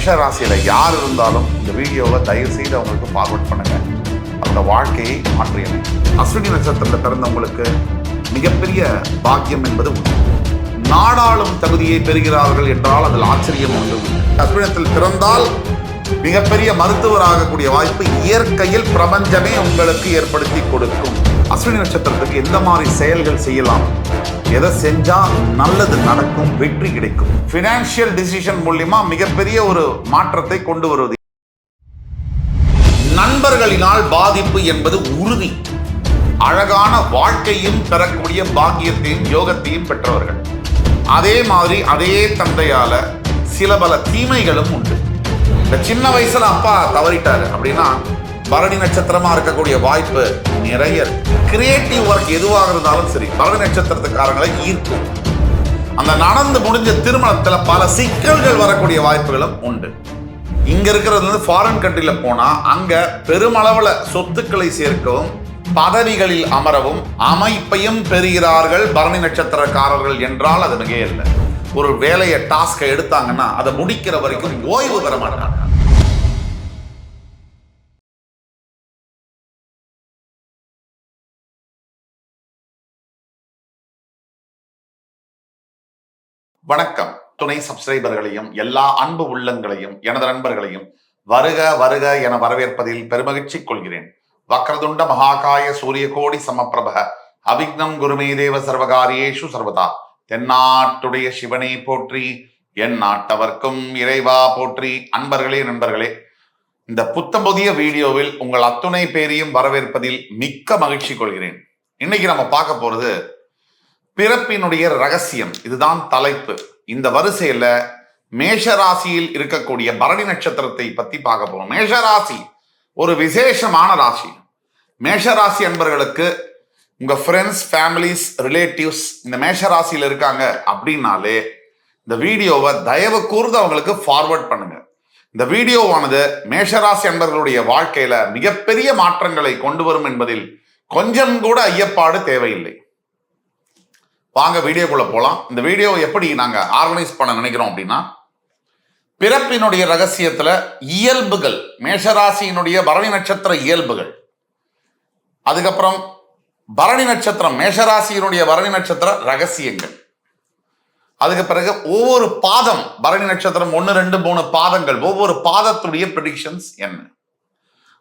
மேஷ ராசியில யார் இருந்தாலும் இந்த வீடியோவை தயவு செய்து அவங்களுக்கு ஃபார்வர்ட் பண்ணுங்க. அந்த வாழ்க்கையை மாற்றியமைங்க. அஸ்வினி நட்சத்திரத்தில் பிறந்தவங்களுக்கு மிகப்பெரிய பாக்கியம் என்பது உண்டு. நாடாளும் தகுதியை பெறுகிறார்கள் என்றால் அதில் ஆச்சரியம் உண்டு. அஸ்வினத்தில் பிறந்தால் மிகப்பெரிய மருத்துவராகக்கூடிய வாய்ப்பு இயற்கையில் பிரபஞ்சமே உங்களுக்கு ஏற்படுத்தி கொடுக்கும். அஸ்வினி நட்சத்திரத்துக்கு எந்த மாதிரி செயல்கள் செய்யலாம், எதை செஞ்சா நல்லது நடக்கும், வெற்றி கிடைக்கும், பினான்சியல் டிசிஷன் மூலியமா மிகப்பெரிய ஒரு மாற்றத்தை கொண்டு வருவது. நண்பர்களினால் பாதிப்பு என்பது உறுதி. அழகான வாழ்க்கையும் பெறக்கூடிய பாக்கியத்தையும் யோகத்தையும் பெற்றவர்கள். அதே மாதிரி அதே தந்தையால சில பல தீமைகளும் உண்டு. இந்த சின்ன வயசுல அப்பா தவறிட்டாரு அப்படின்னா பரணி நட்சத்திரமா இருக்கக்கூடிய வாய்ப்பு நிறைய. கிரியேட்டிவ் ஒர்க் எதுவாக இருந்தாலும் சரி பரணி நட்சத்திரத்துக்காரங்களை ஈர்க்கும். அந்த நடந்து முடிஞ்ச திருமணத்துல பல சிக்கல்கள் வரக்கூடிய வாய்ப்புகளும் உண்டு. இங்க இருக்கிறது ஃபாரின் கண்ட்ரில போனா அங்க பெருமளவுல சொத்துக்களை சேர்க்கவும் பதவிகளில் அமரவும் அமைப்பையும் பெறுகிறார்கள் பரணி நட்சத்திரக்காரர்கள் என்றால் அது மிக இல்லை. ஒரு வேலையை டாஸ்கை எடுத்தாங்கன்னா அதை முடிக்கிற வரைக்கும் ஓய்வு பெற மாட்டாங்க. வணக்கம். துணை சப்ஸ்கிரைபர்களையும் எல்லா அன்பு உள்ளங்களையும் எனது நண்பர்களையும் வருக வருக என வரவேற்பதில் பெருமகிழ்ச்சி கொள்கிறேன். வக்ரதுண்ட மகாகாய சூரியகோடி சமப்பிரப அவிக்னம் குருமே தேவ சர்வகாரியேஷு சர்வதா. தென்னாட்டுடைய சிவனை போற்றி, என் நாட்டவர்க்கும் இறைவா போற்றி. அன்பர்களே நண்பர்களே, இந்த புத்தம்புதிய வீடியோவில் உங்கள் அத்துணை பேரையும் வரவேற்பதில் மிக்க மகிழ்ச்சி கொள்கிறேன். இன்னைக்கு நம்ம பார்க்க போறது பிறப்பினுடைய ரகசியம். இதுதான் தலைப்பு. இந்த வரிசையில மேஷராசியில் இருக்கக்கூடிய பரணி நட்சத்திரத்தை பத்தி பார்க்க போறோம். மேஷராசி ஒரு விசேஷமான ராசி. மேஷராசி என்பவர்களுக்கு உங்க ஃப்ரெண்ட்ஸ், ஃபேமிலிஸ், ரிலேட்டிவ்ஸ் இந்த மேஷராசியில் இருக்காங்க அப்படின்னாலே இந்த வீடியோவை தயவு கூர்ந்து அவங்களுக்கு ஃபார்வர்ட் பண்ணுங்க. இந்த வீடியோவானது மேஷராசி என்பவர்களுடைய வாழ்க்கையில மிகப்பெரிய மாற்றங்களை கொண்டு வரும் என்பதில் கொஞ்சம் கூட ஐயப்பாடு தேவையில்லை. வாங்க வீடியோக்குள்ள போலாம். இந்த வீடியோ எப்படி நாங்க ஆர்கனைஸ் பண்ண நினைக்கிறோம் அப்படின்னா, பிறப்பினுடைய ரகசியத்துல இயல்புகள், மேஷராசியினுடைய பரணி நட்சத்திர இயல்புகள், அதுக்கப்புறம் பரணி நட்சத்திரம் மேஷராசியினுடைய பரணி நட்சத்திர ரகசியங்கள், அதுக்கு பிறகு ஒவ்வொரு பாதம் பரணி நட்சத்திரம் 1, 2, 3 பாதங்கள், ஒவ்வொரு பாதத்துடைய ப்ரெடிக்ஷன்ஸ் என்ன,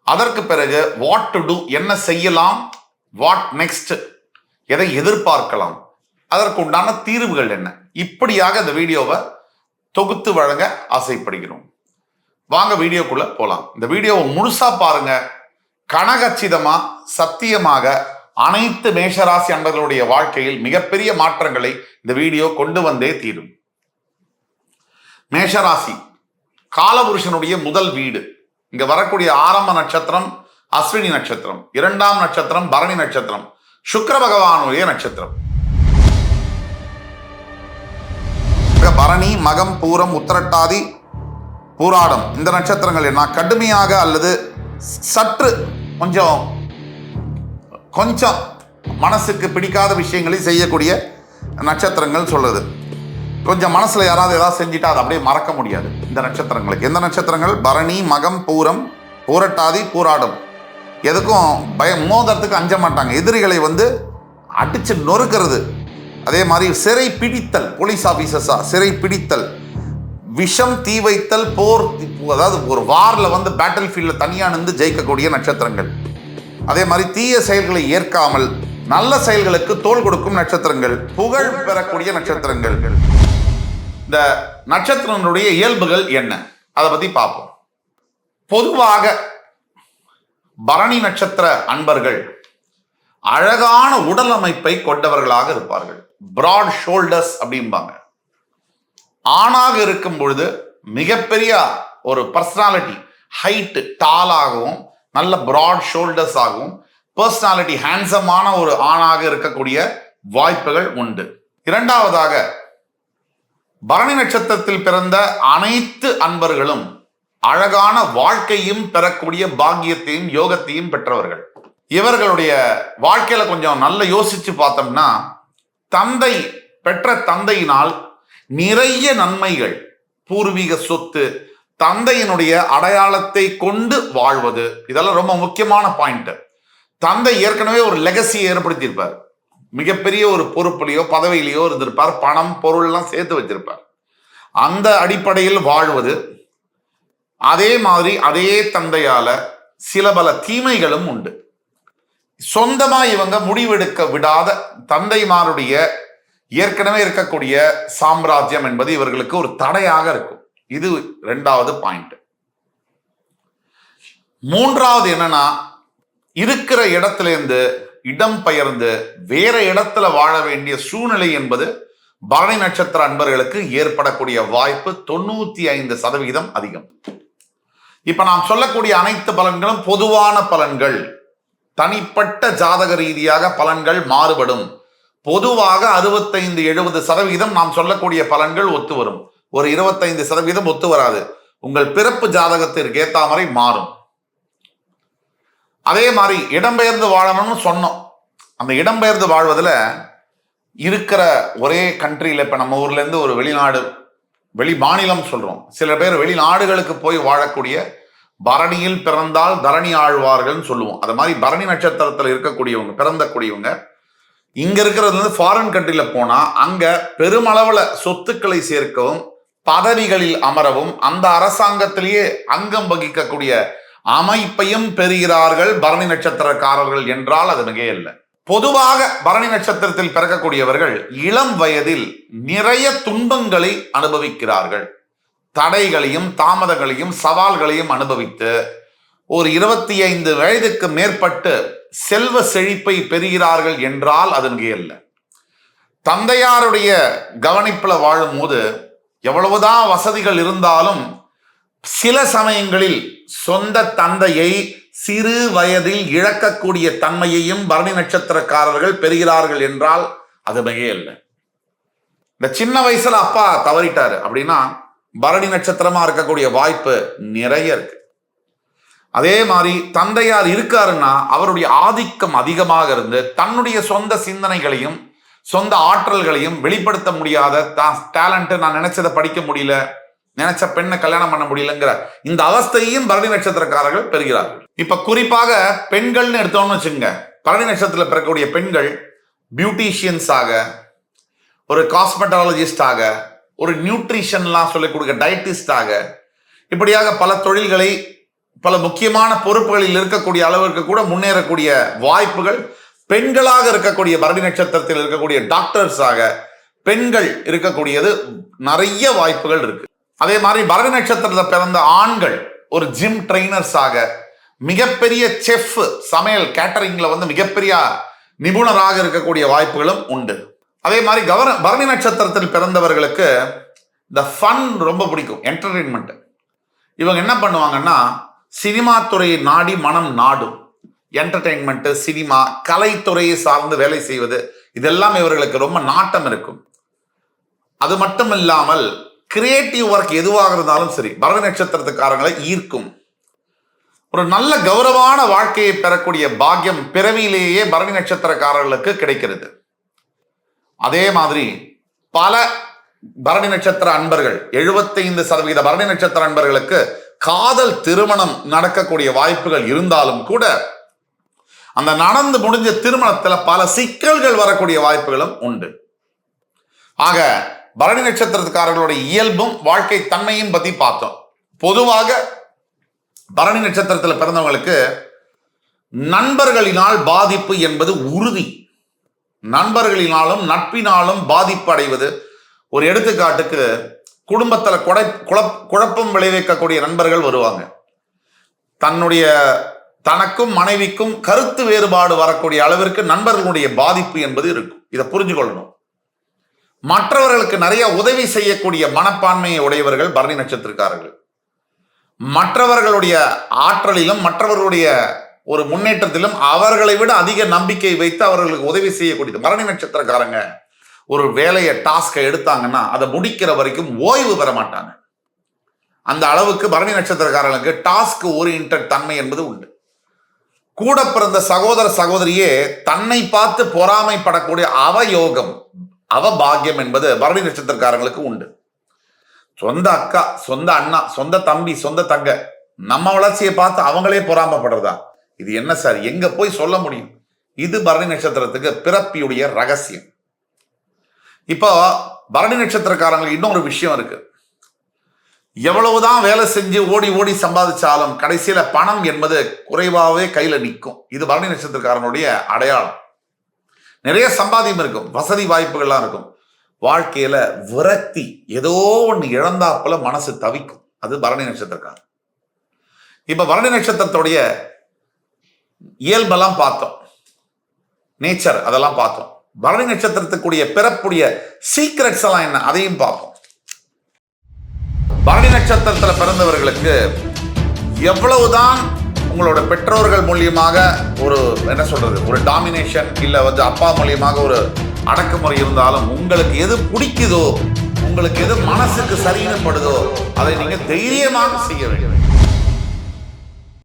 அதற்கு பிறகு வாட் டு டூ, என்ன செய்யலாம், வாட் நெக்ஸ்ட், எதை எதிர்பார்க்கலாம், அதற்கு உண்டான தீர்வுகள் என்ன, இப்படியாக இந்த வீடியோவை தொகுத்து வழங்க ஆசைப்படுகிறோம். வாங்க வீடியோக்குள்ள போலாம். இந்த வீடியோவை முழுசா பாருங்க. கனகச்சிதமா சத்தியமாக அனைத்து மேஷராசி அன்பர்களுடைய வாழ்க்கையில் மிகப்பெரிய மாற்றங்களை இந்த வீடியோ கொண்டு வந்தே தீரும். மேஷராசி காலபுருஷனுடைய முதல் வீடு. இங்க வரக்கூடிய ஆரம்ப நட்சத்திரம் அஸ்வினி நட்சத்திரம், 2ஆம் நட்சத்திரம் பரணி நட்சத்திரம், சுக்கிர பகவானுடைய நட்சத்திரம். பரணி, மகம், பூரம், உத்திரட்டாதி, பூராடம் இந்த நட்சத்திரங்கள் என்ன கடுமையாக அல்லது சற்று கொஞ்சம் மனசுக்கு பிடிக்காத விஷயங்களை செய்யக்கூடிய நட்சத்திரங்கள் சொல்லுது. கொஞ்சம் மனசுல யாராவது ஏதாவது செஞ்சுட்டா அதை அப்படியே மறக்க முடியாது. இந்த நட்சத்திரங்களுக்கு எந்த நட்சத்திரங்கள்? பரணி, மகம், பூரம், பூரட்டாதி, பூராடம். எதுக்கும் மோதறதுக்கு அஞ்ச மாட்டாங்க. எதிரிகளை அடிச்சு நொறுக்கிறது. அதே மாதிரி சிறை பிடித்தல், போலீஸ் ஆபீசர்ஸா சிறை பிடித்தல், விஷம் தீ வைத்தல், போர், அதாவது ஒரு வார்ல பேட்டில் ஃபீல்ட்ல தனியா நின்று ஜெயிக்கக்கூடிய நட்சத்திரங்கள். அதே மாதிரி தீய செயல்களை ஏற்காமல் நல்ல செயல்களுக்கு தோள் கொடுக்கும் நட்சத்திரங்கள், புகழ் பெறக்கூடிய நட்சத்திரங்கள். இந்த நட்சத்திரங்களுடைய இயல்புகள் என்ன, அதை பத்தி பார்ப்போம். பொதுவாக பரணி நட்சத்திர அன்பர்கள் அழகான உடல் அமைப்பை கொண்டவர்களாக இருப்பார்கள். பிராட் ஷோல்டர்ஸ் அப்படிம்பாங்க. ஆணாக இருக்கும் பொழுது மிகப்பெரிய ஒரு பர்சனாலிட்டி, ஹைட் டாலாகவும் நல்ல பிராட் ஷோல்டர்ஸ் ஆகவும் பர்சனாலிட்டி ஹேண்ட்ஸமான ஒரு ஆணாக இருக்கக்கூடிய வாய்ப்புகள் உண்டு. இரண்டாவதாக பரணி நட்சத்திரத்தில் பிறந்த அனைத்து அன்பர்களும் அழகான வாழ்க்கையும் பெறக்கூடிய பாக்கியத்தையும் யோகத்தையும் பெற்றவர்கள். இவர்களுடைய வாழ்க்கையில கொஞ்சம் நல்ல யோசிச்சு பார்த்தோம்னா, தந்தை பெற்ற தந்தையினால் நிறைய நன்மைகள், பூர்வீக சொத்து, தந்தையினுடைய அடையாளத்தை கொண்டு வாழ்வது, இதெல்லாம் ரொம்ப முக்கியமான பாயிண்ட். தந்தை ஏற்கனவே ஒரு லெகசியை ஏற்படுத்தியிருப்பார். மிகப்பெரிய ஒரு பொறுப்புலையோ பதவியிலையோ இருந்திருப்பார். பணம் பொருள் எல்லாம் சேர்த்து வச்சிருப்பார். அந்த அடிப்படையில் வாழ்வது. அதே மாதிரி அதே தந்தையால சில பல தீமைகளும் உண்டு. சொந்தமா இவங்க முடிவெடுக்க விடாத தந்தைமாருடைய ஏற்கனவே இருக்கக்கூடிய சாம்ராஜ்யம் என்பது இவர்களுக்கு ஒரு தடையாக இருக்கும். இது 2வது பாயிண்ட். 3வது என்னன்னா, இருக்கிற இடத்திலிருந்து இடம் பெயர்ந்து வேற இடத்துல வாழ வேண்டிய சூழ்நிலை என்பது பரணி நட்சத்திர அன்பர்களுக்கு ஏற்படக்கூடிய வாய்ப்பு 95% அதிகம். இப்ப நாம் சொல்லக்கூடிய அனைத்து பலன்களும் பொதுவான பலன்கள். தனிப்பட்ட ஜாதக ரீதியாக பலன்கள் மாறுபடும். பொதுவாக 65-70% நாம் சொல்லக்கூடிய பலன்கள் ஒத்து வரும். ஒரு 25% ஒத்து வராது. உங்கள் பிறப்பு ஜாதகத்திற்கு ஏற்ற மாதிரி மாறும். அதே மாதிரி இடம்பெயர்ந்து வாழணும்னு சொன்னோம். அந்த இடம்பெயர்ந்து வாழ்வதில் இருக்கிற ஒரே கண்ட்ரியில், இப்போ நம்ம ஊர்ல இருந்து ஒரு வெளிநாடு, வெளி மாநிலம் சொல்றோம், சில பேர் வெளிநாடுகளுக்கு போய் வாழக்கூடிய பரணியில் பிறந்தால் தரணி ஆழ்வார்கள் சொல்லுவோம். அது மாதிரி பரணி நட்சத்திரத்தில் இருக்கக்கூடியவங்க, பிறந்தக்கூடியவங்க இங்க இருக்கிறது வந்து ஃபாரின் கண்ட்ரில போனா அங்க பெருமளவுல சொத்துக்களை சேர்க்கவும் பதவிகளில் அமரவும் அந்த அரசாங்கத்திலேயே அங்கம் வகிக்கக்கூடிய அமைப்பையும் பெறுகிறார்கள் பரணி நட்சத்திரக்காரர்கள் என்றால் அது மிக இல்லை. பொதுவாக பரணி நட்சத்திரத்தில் பிறக்கக்கூடியவர்கள் இளம் வயதில் நிறைய துன்பங்களை அனுபவிக்கிறார்கள். தடைகளையும் தாமதங்களையும் சவால்களையும் அனுபவித்து ஒரு 25 வயதுக்கு மேற்பட்டு செல்வ செழிப்பை பெறுகிறார்கள் என்றால் அது மிக இல்லை. தந்தையாருடைய கவனிப்புல வாழும் போது எவ்வளவுதான் வசதிகள் இருந்தாலும் சில சமயங்களில் சொந்த தந்தையை சிறு வயதில் இழக்கக்கூடிய தன்மையையும் பரணி நட்சத்திரக்காரர்கள் பெறுகிறார்கள் என்றால் அது மிக இல்லை. இந்த சின்ன வயசுல அப்பா தவறிட்டாரு அப்படின்னா பரணி நட்சத்திரமா இருக்கக்கூடிய வாய்ப்பு நிறைய இருக்கு. அதே மாதிரி தந்தையார் இருக்காருன்னா அவருடைய ஆதிக்கம் அதிகமாக இருந்து தன்னுடைய சொந்த சிந்தனைகளையும் சொந்த ஆற்றல்களையும் வெளிப்படுத்த முடியாத டேலண்ட், நான் நினைச்சதை படிக்க முடியல, நினைச்ச பெண்ணை கல்யாணம் பண்ண முடியலங்கிற இந்த அவஸ்தையும் பரணி நட்சத்திரக்காரர்கள் பெறுகிறார்கள். இப்ப குறிப்பாக பெண்கள்னு எடுத்தோம்னு வச்சுங்க, பரணி நட்சத்திரத்தில் பிறக்கக்கூடிய பெண்கள் பியூட்டிஷியன்ஸாக, ஒரு காஸ்மெட்டாலஜிஸ்டாக, ஒரு நியூட்ரிஷன்லாம் சொல்லிக் கொடுக்க டயட்டிஸ்டாக, இப்படியாக பல தொழில்களை பல முக்கியமான பொறுப்புகளில் இருக்கக்கூடிய அளவிற்கு கூட முன்னேறக்கூடிய வாய்ப்புகள் பெண்களாக இருக்கக்கூடிய பரணி நட்சத்திரத்தில் இருக்கக்கூடிய டாக்டர்ஸாக பெண்கள் இருக்கக்கூடியது நிறைய வாய்ப்புகள் இருக்கு. அதே மாதிரி பரணி நட்சத்திரத்தில் பிறந்த ஆண்கள் ஒரு ஜிம் ட்ரெயினர்ஸாக, மிகப்பெரிய செஃப், சமையல் கேட்டரிங்ல வந்து மிகப்பெரிய நிபுணராக இருக்கக்கூடிய வாய்ப்புகளும் உண்டு. அதே மாதிரி பரணி நட்சத்திரத்தில் பிறந்தவர்களுக்கு இந்த ஃபன் ரொம்ப பிடிக்கும், என்டர்டெயின்மெண்ட். இவங்க என்ன பண்ணுவாங்கன்னா சினிமா துறையை நாடி மனம் நாடும். என்டர்டெயின்மெண்ட், சினிமா, கலைத்துறையை சார்ந்து வேலை செய்வது, இதெல்லாம் இவர்களுக்கு ரொம்ப நாட்டம் இருக்கும். அது மட்டும் இல்லாமல் கிரியேட்டிவ் ஒர்க் எதுவாக இருந்தாலும் சரி பரணி நட்சத்திரத்துக்காரங்களை ஈர்க்கும். ஒரு நல்ல கௌரவமான வாழ்க்கையை பெறக்கூடிய பாக்கியம் பிறவியிலேயே பரணி நட்சத்திரக்காரர்களுக்கு கிடைக்கிறது. அதே மாதிரி பல பரணி நட்சத்திர அன்பர்கள், 75% பரணி நட்சத்திர அன்பர்களுக்கு காதல் திருமணம் நடக்கக்கூடிய வாய்ப்புகள் இருந்தாலும் கூட அந்த நடந்து முடிஞ்ச திருமணத்துல பல சிக்கல்கள் வரக்கூடிய வாய்ப்புகளும் உண்டு. ஆக பரணி நட்சத்திரக்காரர்களுடைய இயல்பும் வாழ்க்கை தன்மையும் பத்தி பார்த்தோம். பொதுவாக பரணி நட்சத்திரத்தில் பிறந்தவங்களுக்கு நண்பர்களினால் பாதிப்பு என்பது உறுதி. நண்பர்களினாலும் நட்பினாலும் பாதிப்பு அடைவது. ஒரு எடுத்துக்காட்டுக்கு குடும்பத்துல குழப்பம் விளைவிக்கக்கூடிய நண்பர்கள் வருவாங்க. தனக்கும் மனைவிக்கும் கருத்து வேறுபாடு வரக்கூடிய அளவிற்கு நண்பர்களுடைய பாதிப்பு என்பது இருக்கும். இதை புரிஞ்சுக்கொள்ளணும். மற்றவர்களுக்கு நிறைய உதவி செய்யக்கூடிய மனப்பான்மையை உடையவர்கள் பரணி நட்சத்திரக்காரர்கள். மற்றவர்களுடைய ஆற்றலிலும் மற்றவர்களுடைய ஒரு முன்னேற்றத்திலும் அவர்களை விட அதிக நம்பிக்கை வைத்து அவர்களுக்கு உதவி செய்யக்கூடியது. பரணி நட்சத்திரக்காரங்க ஒரு வேலையை டாஸ்கை எடுத்தாங்கன்னா அதை முடிக்கிற வரைக்கும் ஓய்வு பெற மாட்டாங்க. அந்த அளவுக்கு பரணி நட்சத்திரக்காரர்களுக்கு டாஸ்க் ஓரியன்டட் தன்மை என்பது உண்டு. கூட பிறந்த சகோதர சகோதரியே தன்னை பார்த்து பொறாமைப்படக்கூடிய அவயோகம், அவபாகியம் என்பது பரணி நட்சத்திரக்காரங்களுக்கு உண்டு. சொந்த அக்கா, சொந்த அண்ணா, சொந்த தம்பி, சொந்த தங்க, நம்ம வளர்ச்சியை பார்த்து அவங்களே பொறாமப்படுறதா? இது என்ன சார்? எங்க போய் சொல்ல முடியும்? இது பரணி நட்சத்திரத்துக்கு பிறப்பியுடைய ரகசியம். இப்போ பரணி நட்சத்திரக்காரங்களுக்கு இன்னொரு விஷயம் இருக்கு. எவ்வளவுதான் வேலை செஞ்சு ஓடி ஓடி சம்பாதிச்சாலும் கடைசியில பணம் என்பது குறைவாகவே கையில நிற்கும். இது பரணி நட்சத்திரக்காரனுடைய அடையாளம். நிறைய சம்பாதியம் இருக்கும், வசதி வாய்ப்புகள்லாம் இருக்கும், வாழ்க்கையில விரக்தி, ஏதோ ஒன்று இழந்தாப்புல மனசு தவிக்கும். அது பரணி நட்சத்திரக்காரன். இப்ப பரணி நட்சத்திரத்துடைய இயல்பெல்லாம் பார்த்தோம், நேச்சர் அதெல்லாம் பார்த்தோம். பரணி நட்சத்திரத்துக்குரிய பிறப்புடைய சீக்ரெட்ஸ் எல்லாம் என்ன, அதையும் பார்ப்போம். பரணி நட்சத்திரத்தில் பிறந்தவர்களுக்கு எவ்வளவுதான் உங்களோட பெற்றோர்கள் மூலியமாக ஒரு என்ன சொல்றது, ஒரு டாமினேஷன் இல்ல அப்பா மூலியமாக ஒரு அடக்குமுறை இருந்தாலும், உங்களுக்கு எது பிடிக்குதோ, உங்களுக்கு எது மனசுக்கு சரியினப்படுதோ அதை நீங்க தைரியமாக செய்ய வேண்டும்.